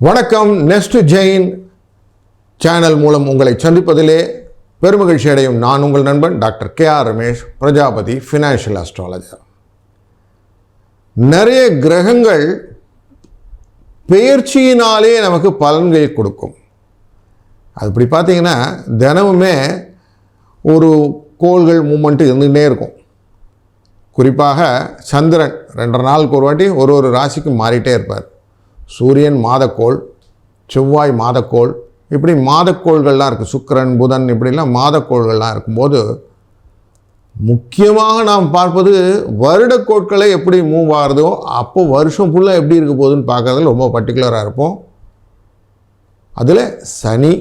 வணக்கம். Next Jain channel மூலம் உங்களை சந்திப்பதிலே பெருமகிழ்ச்சி அடையும் நான் உங்கள் நண்பன் doctor KR. Ramesh, Prajapati financial astrologer. நிறைய கிரகங்கள் பெயர்ச்சியினாலே நமக்கு பலன்களை கொடுக்கும். அது இப்படி பார்த்தீங்கன்னா தினமுமே ஒரு கோள்கள் மூமெண்ட்டு இருந்துகிட்டே இருக்கும். குறிப்பாக சந்திரன் 2 நாளுக்கு ஒரு வாட்டி ஒரு ராசிக்கு மாறிட்டே இருப்பார். சூரியன் மாதக்கோள், செவ்வாய் மாதக்கோள், இப்படி மாதக்கோள்கள்லாம் இருக்குது. சுக்கிரன், புதன், இப்படிலாம் மாதக்கோள்கள்லாம் இருக்கும்போது முக்கியமாக நாம் பார்ப்பது வருடக்கோட்களை எப்படி மூவ் ஆகுதோ அப்போ வருஷம் ஃபுல்லாக எப்படி இருக்க போகுதுன்னு பார்க்குறதுல ரொம்ப பர்டிகுலராக இருப்போம். அதில் சனி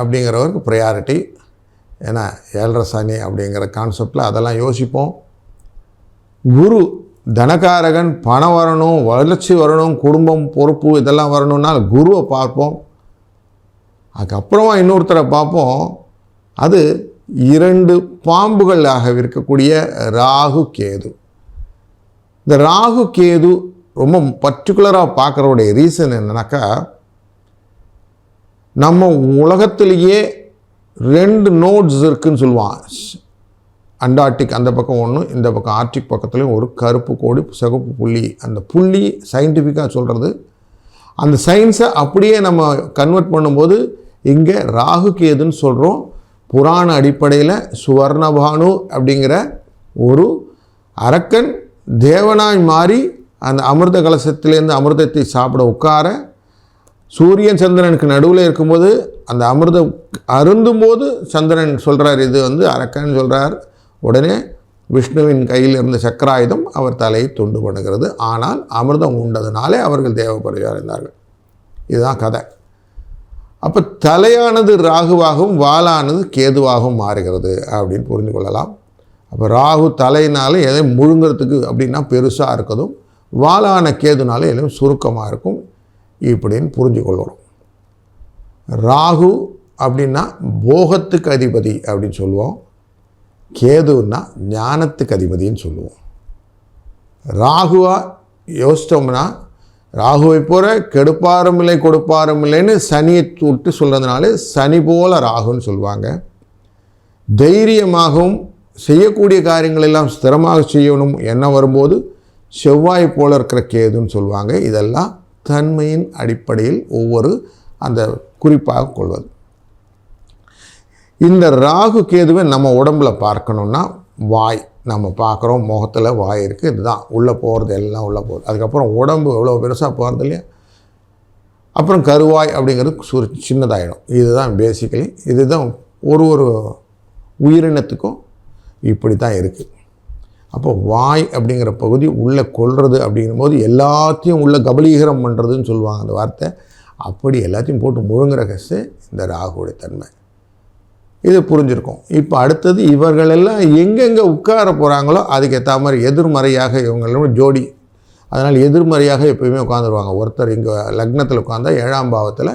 அப்படிங்கிறவருக்கு ப்ரையாரிட்டி. ஏன்னா 7.5 சனி அப்படிங்கிற கான்செப்டில் அதெல்லாம் யோசிப்போம். குரு தனகாரகன், பணம் வரணும், வளர்ச்சி வரணும், குடும்பம், பொறுப்பு இதெல்லாம் வரணும்னா குருவை பார்ப்போம். அதுக்கப்புறமா இன்னொருத்தரை பார்ப்போம். அது 2 பாம்புகளாக இருக்கக்கூடிய ராகு கேது. இந்த ராகு கேது ரொம்ப பர்டிகுலராக பார்க்குறவுடைய ரீசன் என்னன்னாக்கா, நம்ம உலகத்திலேயே 2 நோட்ஸ் இருக்குதுன்னு சொல்லுவான். அண்டார்டிக் அந்த பக்கம் ஒன்று, இந்த பக்கம் ஆர்டிக் பக்கத்துலேயும் ஒரு கருப்பு கோடி சிகப்பு புள்ளி. அந்த புள்ளி சயின்டிஃபிக்காக சொல்கிறது. அந்த சயின்ஸை அப்படியே நம்ம கன்வெர்ட் பண்ணும்போது இங்கே ராகு கேதுன்னு சொல்கிறோம். புராண அடிப்படையில் சுவர்ணபானு அப்படிங்கிற ஒரு அரக்கன் தேவனாய் மாறி அந்த அமிர்த கலசத்திலேருந்து அமிர்தத்தை சாப்பிட உட்கார, சூரியன் சந்திரனுக்கு நடுவில் இருக்கும்போது அந்த அமிர்தம் அருந்தும்போது சந்திரன் சொல்கிறார் இது அரக்கன் சொல்கிறார். உடனே விஷ்ணுவின் கையில் இருந்த சக்கராயுதம் அவர் தலையை துண்டு பண்ணுகிறது. ஆனால் அமிர்தம் உண்டதுனாலே அவர்கள் தேவபரிவார் இருந்தார்கள். இதுதான் கதை. அப்போ தலையானது ராகுவாகவும் வாளானது கேதுவாகவும் மாறுகிறது அப்படின்னு புரிந்து கொள்ளலாம். அப்போ ராகு தலையினால எதை முழுங்கிறதுக்கு அப்படின்னா பெருசாக இருக்கதும், வாளான கேதுனால எல்லாம் சுருக்கமாக இருக்கும் இப்படின்னு புரிஞ்சு கொள்ளணும். ராகு அப்படின்னா போகத்துக்கு அதிபதி அப்படின்னு சொல்லுவோம். கேதுன்னா ஞானத்துக்கு அதிபதின்னு சொல்லுவோம். ராகுவா யோசித்தோம்னா ராகுவை போகிற கெடுப்பாரும் இல்லை கொடுப்பாரும் இல்லைன்னு சனியை விட்டு சொல்கிறதுனால சனி போல ராகுன்னு சொல்லுவாங்க. தைரியமாகவும் செய்யக்கூடிய காரியங்களெல்லாம் ஸ்திரமாக செய்யணும் என்ன வரும்போது செவ்வாய் போல இருக்கிற கேதுன்னு சொல்லுவாங்க. இதெல்லாம் தன்மையின் அடிப்படையில் ஒவ்வொரு அந்த குறிப்பாக கொள்வது. இந்த ராகு கேதுவை நம்ம உடம்பில் பார்க்கணுன்னா வாய் நம்ம பார்க்குறோம். முகத்தில் வாய் இருக்குது. இதுதான் உள்ளே போகிறது, எல்லாம் உள்ளே போகுது. அதுக்கப்புறம் உடம்பு எவ்வளோ பெருசாக போகிறது இல்லையா. அப்புறம் கருவாய் அப்படிங்கிறது சின்னதாகிடும். இதுதான் பேசிக்கலி. இதுதான் ஒரு உயிரினத்துக்கும் இப்படி தான் இருக்குது. அப்போ வாய் அப்படிங்கிற பகுதி உள்ளே கொள்வது அப்படிங்கும்போது எல்லாத்தையும் உள்ளே கபலீகரம் பண்ணுறதுன்னு சொல்லுவாங்க அந்த வார்த்தை. அப்படி எல்லாத்தையும் போட்டு முழுங்குற கஷ்டு இந்த ராகுடைய தன்மை. இது புரிஞ்சிருக்கும். இப்போ அடுத்தது இவர்களெல்லாம் எங்கெங்கே உட்கார போகிறாங்களோ அதுக்கேற்ற மாதிரி எதிர்மறையாக இவங்களோட ஜோடி. அதனால் எதிர்மறையாக எப்போயுமே உட்காந்துருவாங்க. ஒருத்தர் இங்கே லக்னத்தில் உட்காந்தா 7ஆம் பாவத்தில்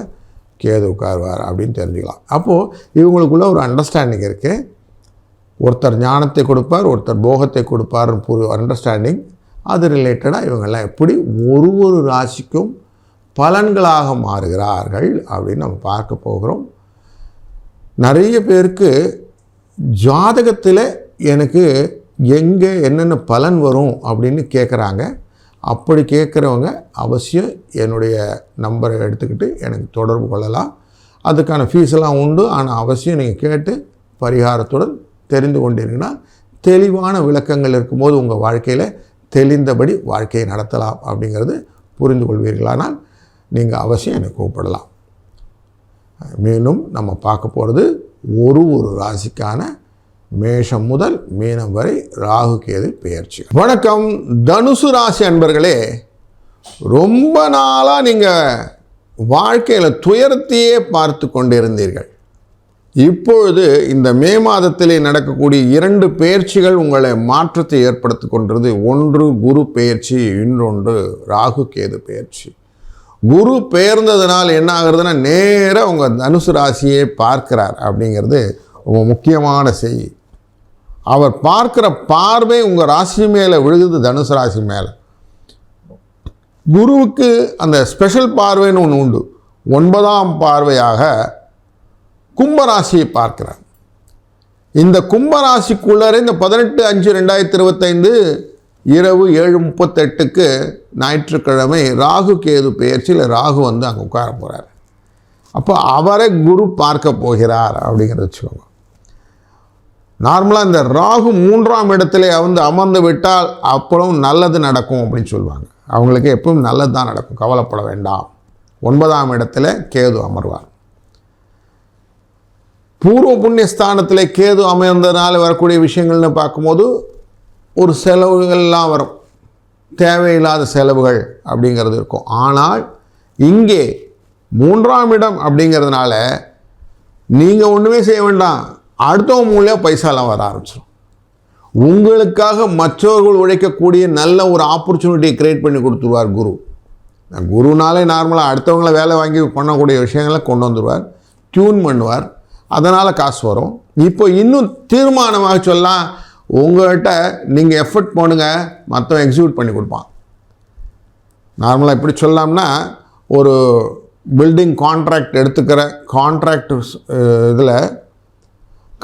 கேது உட்காருவார் அப்படின்னு தெரிஞ்சுக்கலாம். அப்போது இவங்களுக்குள்ள ஒரு அண்டர்ஸ்டாண்டிங் இருக்குது. ஒருத்தர் ஞானத்தை கொடுப்பார், ஒருத்தர் போகத்தை கொடுப்பார்னு அண்டர்ஸ்டாண்டிங். அது ரிலேட்டடாக இவங்கெல்லாம் எப்படி ஒரு ராசிக்கும் பலன்களாக மாறுகிறார்கள் அப்படின்னு நம்ம பார்க்க போகிறோம். நிறைய பேருக்கு ஜாதகத்தில் எனக்கு எங்கே என்னென்ன பலன் வரும் அப்படின்னு கேட்குறாங்க. அப்படி கேட்குறவங்க அவசியம் என்னுடைய நம்பரை எடுத்துக்கிட்டு எனக்கு தொடர்பு கொள்ளலாம். அதுக்கான ஃபீஸெல்லாம் உண்டு. ஆனால் அவசியம் நீங்கள் கேட்டு பரிகாரத்துடன் தெரிந்து கொண்டீங்கன்னா தெளிவான விளக்கங்கள் இருக்கும்போது உங்கள் வாழ்க்கையில் தெளிந்தபடி வாழ்க்கையை நடத்தலாம் அப்படிங்கிறது புரிந்து கொள்வீர்களானால் நீங்கள் அவசியம் எனக்கு கூப்பிடலாம். மீண்டும் நம்ம பார்க்க போகிறது ஒரு ராசிக்கான மேஷம் முதல் மீனம் வரை ராகு கேது பெயர்ச்சி. வணக்கம் தனுசு ராசி அன்பர்களே. ரொம்ப நாளாக நீங்கள் வாழ்க்கையில் துயரத்தையே பார்த்து கொண்டிருந்தீர்கள். இப்பொழுது இந்த மே மாதத்திலே நடக்கக்கூடிய 2 பெயர்ச்சிகள் உங்களை மாற்றத்தை ஏற்படுத்தி கொண்டிருது. ஒன்று குரு பெயர்ச்சி, இன்னொன்று ராகு கேது பெயர்ச்சி. குரு பெயர்ந்ததுனால் என்ன ஆகுறதுன்னா நேராக உங்கள் தனுசு ராசியை பார்க்கிறார் அப்படிங்கிறது ரொம்ப முக்கியமான செய்தி. அவர் பார்க்குற பார்வை உங்கள் ராசி மேலே விழுகுது, தனுசு ராசி மேலே. குருவுக்கு அந்த ஸ்பெஷல் பார்வைன்னு ஒன்று உண்டு. 9ஆம் பார்வையாக கும்பராசியை பார்க்கிறார். இந்த கும்பராசிக்குள்ளே இந்த 18/5/2025 இரவு 7:38 ஞாயிற்றுக்கிழமை ராகு கேது பெயர்ச்சியில் ராகு வந்து அங்கே உட்கார போகிறார். அப்போ அவரை குரு பார்க்க போகிறார் அப்படிங்கிறத வச்சுக்கோங்க. நார்மலாக இந்த ராகு 3ஆம் இடத்துல வந்து அமர்ந்து விட்டால் அப்புறம் நல்லது நடக்கும் அப்படின்னு சொல்லுவாங்க. அவங்களுக்கு எப்பவும் நல்லது தான் நடக்கும், கவலைப்பட வேண்டாம். 9ஆம் இடத்துல கேது அமர்வார். பூர்வ புண்ணியஸ்தானத்தில் கேது அமர்ந்ததுனால வரக்கூடிய விஷயங்கள்னு பார்க்கும்போது ஒரு செலவுகள்லாம் வரும், தேவையில்லாத செலவுகள் அப்படிங்கிறது இருக்கும். ஆனால் இங்கே 3ஆம் இடம் அப்படிங்கிறதுனால நீங்கள் ஒன்றுமே செய்ய வேண்டாம், அடுத்தவங்க மூலியம் பைசாலாம் வர ஆரம்பிச்சிடும். உங்களுக்காக மற்றவர்கள் உழைக்கக்கூடிய நல்ல ஒரு ஆப்பர்ச்சுனிட்டியை க்ரியேட் பண்ணி கொடுத்துருவார் குரு. குருனாலே நார்மலாக அடுத்தவங்கள வேலை வாங்கி பண்ணக்கூடிய விஷயங்களை கொண்டு வந்துடுவார், டியூன் பண்ணுவார், அதனால் காசு வரும். இப்போ இன்னும் தீர்மானமாக சொல்லலாம், உங்கள்கிட்ட நீங்கள் எஃபர்ட் போடுங்க, மற்றவன் எக்ஸிக்யூட் பண்ணி கொடுப்பான். நார்மலாக எப்படி சொல்லலாம்னா, ஒரு பில்டிங் கான்ட்ராக்ட் எடுத்துக்கிற கான்ட்ராக்ட் இதில்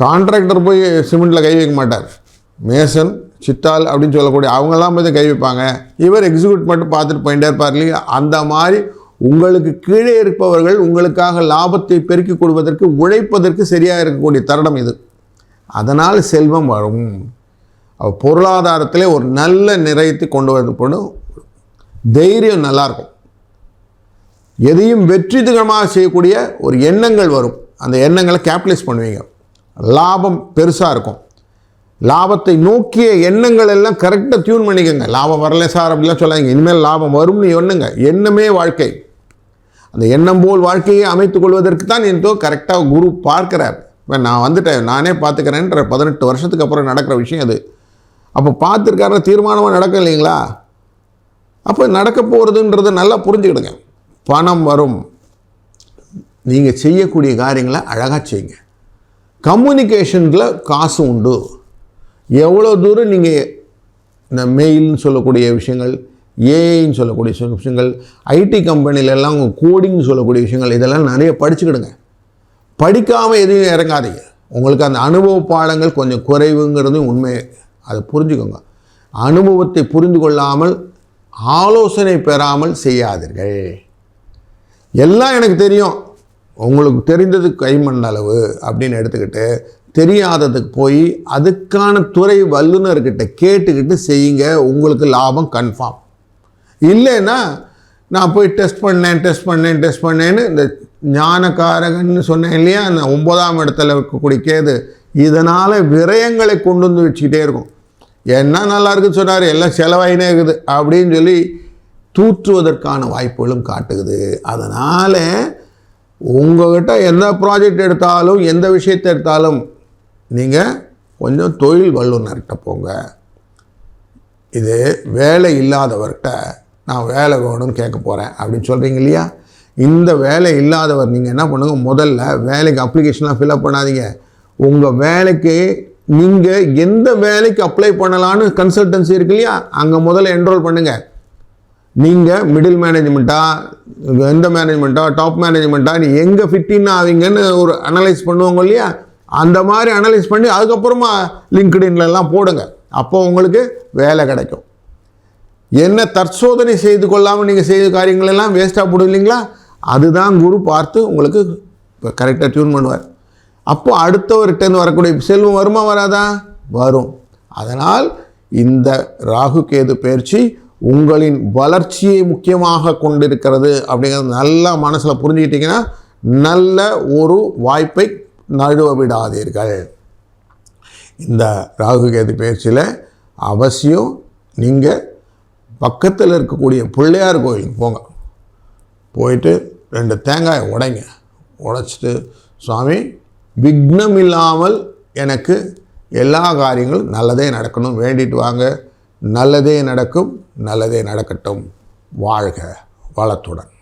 கான்ட்ராக்டர் போய் சிமெண்ட்டில் கை வைக்க மாட்டார், மேசன் சித்தால் அப்படின்னு சொல்லக்கூடிய அவங்கெல்லாம் போய் கை வைப்பாங்க. இவர் எக்ஸிக்யூட் மட்டும் பார்த்துட்டு போயிட்டே இருப்பார் இல்லையா? அந்த மாதிரி உங்களுக்கு கீழே இருப்பவர்கள் உங்களுக்காக லாபத்தை பெருக்கி கொடுப்பதற்கு உழைப்பதற்கு சரியாக இருக்கக்கூடிய தருணம் இது. அதனால் செல்வம் வரும். பொருளாதாரத்திலே ஒரு நல்ல நிறையத்தை கொண்டு வரப்படும். தைரியம் நல்லாயிருக்கும். எதையும் வெற்றிகரமாக செய்யக்கூடிய ஒரு எண்ணங்கள் வரும். அந்த எண்ணங்களை கேபிட்டலைஸ் பண்ணுவீங்க. லாபம் பெருசாக இருக்கும். லாபத்தை நோக்கிய எண்ணங்கள் எல்லாம் கரெக்டாக டியூன் பண்ணிக்கோங்க. லாபம் வரல சார் அப்படிலாம் சொல்லாதீங்க. இனிமேல் லாபம் வரும்னு எண்ணுங்க. எண்ணமே வாழ்க்கை. அந்த எண்ணம் போல் வாழ்க்கையை அமைத்துக் கொள்வதற்கு தான் எந்தோ கரெக்டாக குரு பார்க்கிறார். இப்போ நான் வந்துட்டேன், நானே பார்த்துக்கிறேன்ற 18 வருஷத்துக்கு அப்புறம் நடக்கிற விஷயம் அது. அப்போ பார்த்துருக்காரு, தீர்மானமாக நடக்கும் இல்லைங்களா? அப்போ நடக்க போகிறதுன்றது நல்லா புரிஞ்சுக்கிடுங்க. பணம் வரும். நீங்கள் செய்யக்கூடிய காரியங்களை அழகாக செய்யுங்க. கம்யூனிகேஷனில் காசு உண்டு. எவ்வளோ தூரம் நீங்கள் இந்த மெயில்னு சொல்லக்கூடிய விஷயங்கள், ஏஐன்னு சொல்லக்கூடிய விஷயங்கள், ஐடி கம்பெனிலெல்லாம் கோடிங்னு சொல்லக்கூடிய விஷயங்கள், இதெல்லாம் நிறைய படிச்சுக்கிடுங்க. படிக்காமல் எதையும் இறங்காதீங்க. உங்களுக்கு அந்த அனுபவ பாடங்கள் கொஞ்சம் குறைவுங்கிறது உண்மை, அதை புரிஞ்சுக்கோங்க. அனுபவத்தை புரிந்து கொள்ளாமல் ஆலோசனை பெறாமல் செய்யாதீர்கள். எல்லாம் எனக்கு தெரியும், உங்களுக்கு தெரிந்தது கைமண் அளவு அப்படின்னு எடுத்துக்கிட்டு தெரியாததுக்கு போய் அதுக்கான துறை வல்லுநர்கிட்ட கேட்டுக்கிட்டு செய்யுங்க. உங்களுக்கு லாபம் கன்ஃபார்ம். இல்லைன்னா நான் போய் டெஸ்ட் பண்ணேன்னு இந்த ஞானக்காரகன்னு சொன்னேன் இல்லையா, அந்த 9ஆம் இடத்துல இருக்கக்கூடிய கேது இதனால் விரயங்களை கொண்டு வந்து வச்சுக்கிட்டே இருக்கும். என்ன நல்லா இருக்குன்னு சொன்னார், எல்லாம் செலவாயினே இருக்குது அப்படின்னு சொல்லி தூற்றுவதற்கான வாய்ப்புகளும் காட்டுகுது. அதனால் உங்கள்கிட்ட எந்த ப்ராஜெக்ட் எடுத்தாலும் எந்த விஷயத்தை எடுத்தாலும் நீங்கள் கொஞ்சம் தொழில் வல்லுநர்கிட்ட போங்க. இது வேலை இல்லாதவர்கிட்ட நான் வேலை வேணும்னு கேட்க போகிறேன் அப்படின்னு சொல்கிறீங்க இல்லையா? இந்த வேலை இல்லாதவர் நீங்கள் என்ன பண்ணுங்க, முதல்ல வேலைக்கு அப்ளிகேஷன்லாம் ஃபில்அப் பண்ணாதீங்க. உங்கள் வேலைக்கு நீங்கள் எந்த வேலைக்கு அப்ளை பண்ணலான்னு கன்சல்டன்சி இருக்கு இல்லையா, அங்கே முதல்ல என்ரோல் பண்ணுங்கள். நீங்கள் மிடில் மேனேஜ்மெண்ட்டா, எந்த மேனேஜ்மெண்ட்டா, டாப் மேனேஜ்மெண்ட்டா, நீ எங்கே ஃபிட்டின் ஆவீங்கன்னு ஒரு அனலைஸ் பண்ணுவாங்க இல்லையா, அந்த மாதிரி அனலைஸ் பண்ணி அதுக்கப்புறமா லிங்க்டின்லாம் போடுங்க. அப்போ உங்களுக்கு வேலை கிடைக்கும். என்ன தற்சோதனை செய்து கொள்ளாமல் நீங்கள் செய்த காரியங்கள் எல்லாம் வேஸ்ட்டாக போடும் இல்லைங்களா? அதுதான் குரு பார்த்து உங்களுக்கு கரெக்டாக டியூன் பண்ணுவார். அப்போ அடுத்தவர்கிட்டேருந்து வரக்கூடிய செல்வம் வருமா வராதா? வரும். அதனால் இந்த ராகு கேது பயிற்சி உங்களின் வளர்ச்சியை முக்கியமாக கொண்டிருக்கிறது அப்படிங்கிறது நல்லா மனசில் புரிஞ்சுக்கிட்டிங்கன்னா நல்ல ஒரு வாய்ப்பை நழுவ விடாதீர்கள். இந்த ராகு கேது பயிற்சியில் அவசியம் நீங்கள் பக்கத்தில் இருக்கக்கூடிய பிள்ளையார் கோயிலுக்கு போங்க. போயிட்டு 2 தேங்காயை உடைங்க. உடைச்சிட்டு, சுவாமி விக்னம் இல்லாமல் எனக்கு எல்லா காரியங்களும் நல்லதே நடக்கணும் வேண்டிட்டு வாங்க. நல்லதே நடக்கும், நல்லதே நடக்கட்டும். வாழ்க வளத்துடன்.